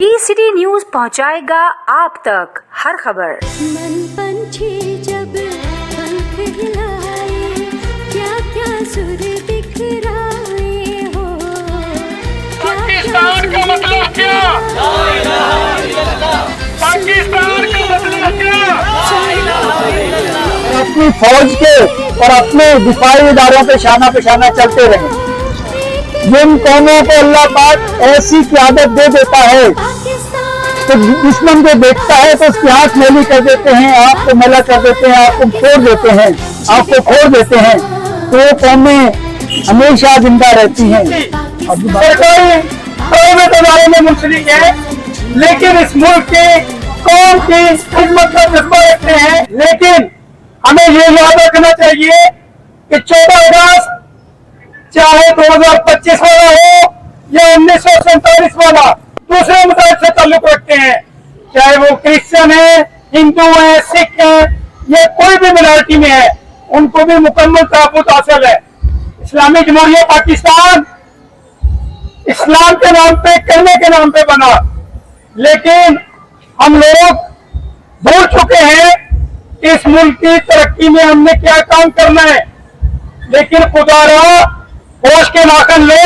ई-सिटी news पहुंचाएगा आप तक हर खबर। मन पंछी जब पंख हिलाए, क्या क्या सुर बिखराए हो, पाकिस्तान का मतलब क्या? पाकिस्तान का मतलब क्या? अपनी फौज के और अपने दिफाई इदारों पे शाना चलते रहे। जिन कौमों को अल्लाह पाक ऐसी क़यादत दे देता है तो दुश्मन को देखता है तो उसकी आंख मैली कर देते हैं, आंख को मैला कर देते हैं, आंख को फोड़ देते हैं, आंख को फोड़ देते हैं, तो वो कौमें हमेशा जिंदा रहती हैं। सरकारी इदारे में मुंसलिक है, लेकिन इस मुल्क की कौम की खिदमत का जज्बा रखते हैं। लेकिन हमें ये याद रखना चाहिए कि 14 अगस्त चाहे 2025 वाला हो या 1947 वाला, दूसरे मज़हब से ताल्लुक रखते हैं, चाहे वो क्रिश्चियन है, हिंदू है, सिख है या कोई भी मिनॉरिटी में है, उनको भी मुकम्मल तहफ़्फ़ुज़ हासिल है। इस्लामी जमहूरियत पाकिस्तान इस्लाम के नाम पे, करने के नाम पे बना, लेकिन हम लोग भूल चुके हैं कि इस मुल्क की तरक्की में हमने क्या काम करना है। लेकिन खुदारा होश के नाखन ले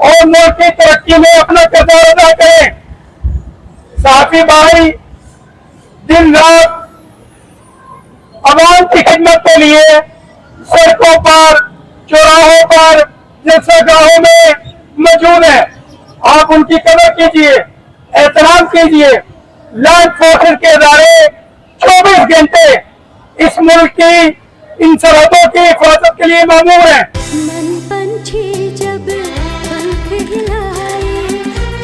और मुल्क की तरक्की में अपना किरदार अदा करें। साफी भाई दिन रात अवाम की खिदमत के लिए सड़कों पर, चौराहों पर, जलसागाहों में मौजूद है। आप उनकी कदर कीजिए, एहतराम कीजिए। लॉ एनफोर्समेंट के इदारे 24 घंटे इस मुल्क की इन सरहदों की हिफाजत के लिए मामूर है। मन पंछी जब पंख हिलाए,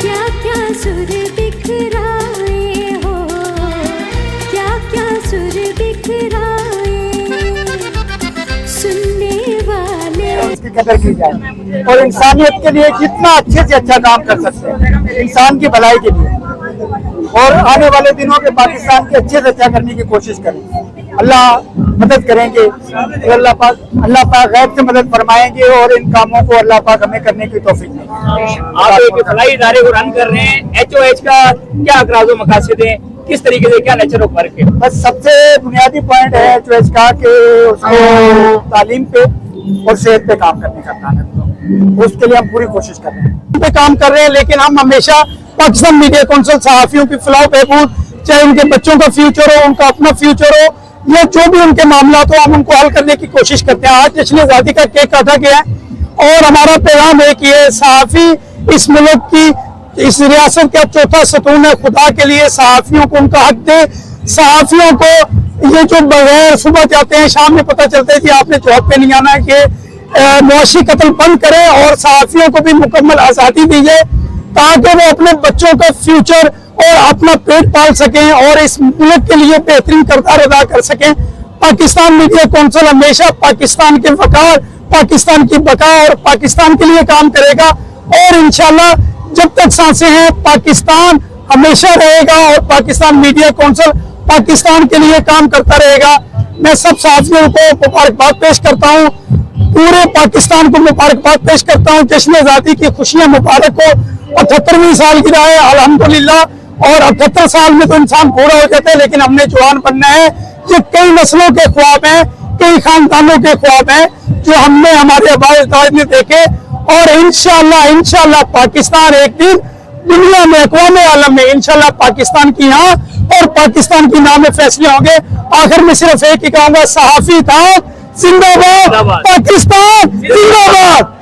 क्या क्या सुर बिखराए हो, क्या क्या सुर बिखराए, सुनने वाले उसकी कदर की जाए और इंसानियत के लिए जितना अच्छे से अच्छा काम कर सकते हैं, इंसान की भलाई के लिए, और आने वाले दिनों में पाकिस्तान के अच्छे से अच्छा करने की कोशिश करें। अल्लाह मदद करेंगे, तो अल्लाह पाक गैब से मदद फरमाएंगे और इन कामों को अल्लाह पाक हमें करने की तौफीक देंगे। आप एक फलाई इदारे को रन कर रहे हैं, HOH का क्या अकराज़ व मकासद है, किस तरीके से, क्या नेचर ऑफ वर्क है? बस सबसे बुनियादी पॉइंट है HOH का कि उसको तालीम पे और सेहत पे काम करने का प्लान है, उसके लिए हम पूरी कोशिश कर रहे हैं, पे काम कर रहे हैं। लेकिन हम हमेशा पाकिस्तान मीडिया काउंसिल सहाफियों की फलाह बहबूद, चाहे उनके बच्चों का फ्यूचर हो, उनका अपना फ्यूचर हो, या जो भी उनके मामला हो, हम उनको हल करने की कोशिश करते हैं। आज जश्न आज़ादी का केक काटा गया है और हमारा पैगाम है कि ये सहाफी इस मुल्क की, इस रियासत का चौथा सतून है। खुदा के लिए सहाफियों को उनका हक दे। सहाफियों को ये जो बगैर सुबह जाते हैं, शाम में पता चलता है कि आपने जॉब पे नहीं आना है, कि मुआशी कत्ल बंद करें और सहाफियों को भी मुकम्मल आज़ादी दी जाए, ताकि वो अपने बच्चों का फ्यूचर और अपना पेट पाल सकें और इस मुल्क के लिए बेहतरीन किरदार अदा कर सकें। पाकिस्तान मीडिया काउंसिल हमेशा पाकिस्तान के वकार, पाकिस्तान की बका और पाकिस्तान के लिए काम करेगा, और इंशाल्लाह जब तक सांसें हैं पाकिस्तान हमेशा रहेगा और पाकिस्तान मीडिया काउंसिल पाकिस्तान के लिए काम करता रहेगा। मैं सब साथियों को मुबारकबाद पेश करता हूँ, पूरे पाकिस्तान को मुबारकबाद पेश करता हूँ। जश्न आज़ादी की खुशियां मुबारक हो। 78वीं सालगिरह है अल्हम्दुलिल्लाह, और 78 साल में तो इंसान पूरा हो जाता है, लेकिन हमने जवान बनना है। ये कई नस्लों के ख्वाब हैं, कई खानदानों के ख्वाब हैं जो हमने, हमारे आबाद ने देखे, और इंशाल्लाह पाकिस्तान एक दिन दुनिया में, अक़वाम आलम में इंशाल्लाह पाकिस्तान की यहाँ और पाकिस्तान की नाम में फैसले होंगे। आखिर में सिर्फ एक ही कहूँगा, सहाफी था जिंदाबाद, पाकिस्तान जिंदाबाद।